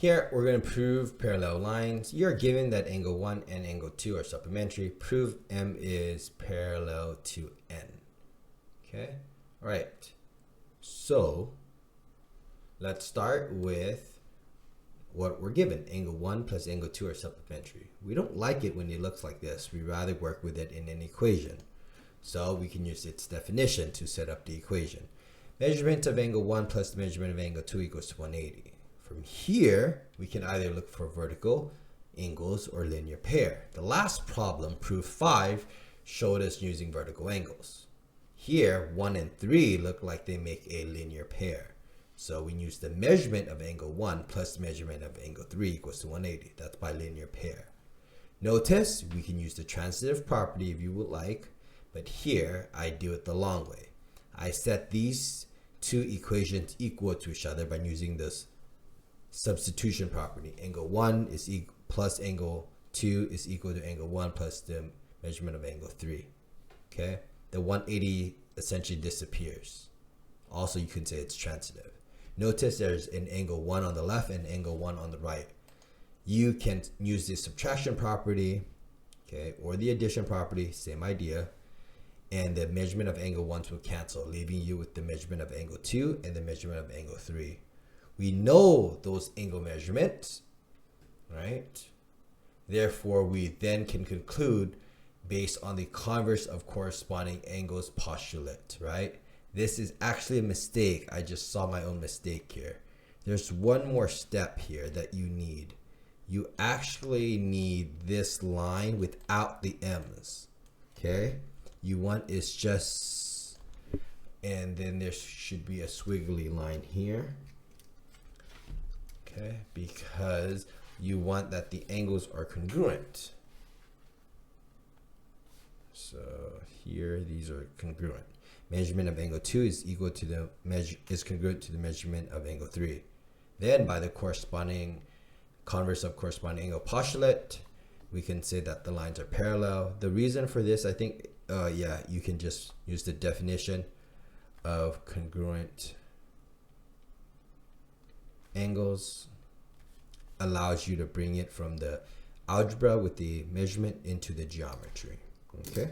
Here, we're going to prove parallel lines. You're given that angle 1 and angle 2 are supplementary. Prove M is parallel to N. Okay? All right. So, let's start with what we're given. Angle 1 plus angle 2 are supplementary. We don't like it when it looks like this. We rather work with it in an equation. So, we can use its definition to set up the equation. Measurement of angle 1 plus the measurement of angle 2 equals to 180. From here, we can either look for vertical angles or linear pair. The last problem, proof 5, showed us using vertical angles. Here, 1 and 3 look like they make a linear pair. So we use the measurement of angle 1 plus the measurement of angle 3 equals to 180. That's by linear pair. Notice we can use the transitive property if you would like, but here I do it the long way. I set these two equations equal to each other by using this substitution property. Angle 1 is plus angle 2 is equal to angle 1 plus the measurement of angle 3. Okay, the 180 essentially disappears. Also, you can say it's transitive. Notice there's an angle 1 on the left and angle 1 on the right. You can use the subtraction property, okay, or the addition property, same idea, and the measurement of angle 1 will cancel, leaving you with the measurement of angle 2 and the measurement of angle 3. We know those angle measurements, right? Therefore, we then can conclude based on the converse of corresponding angles postulate, right? This is actually a mistake. I just saw my own mistake here. There's one more step here that you need. You actually need this line without the M's, okay? You want is just, and then there should be a squiggly line here. Okay, because you want that the angles are congruent. So here, these are congruent. Measurement of angle 2 is equal to the congruent to the measurement of angle 3. Then by the corresponding converse of corresponding angle postulate, we can say that the lines are parallel. The reason for this, I think, yeah, you can just use the definition of congruent angles. Allows you to bring it from the algebra with the measurement into the geometry. Okay.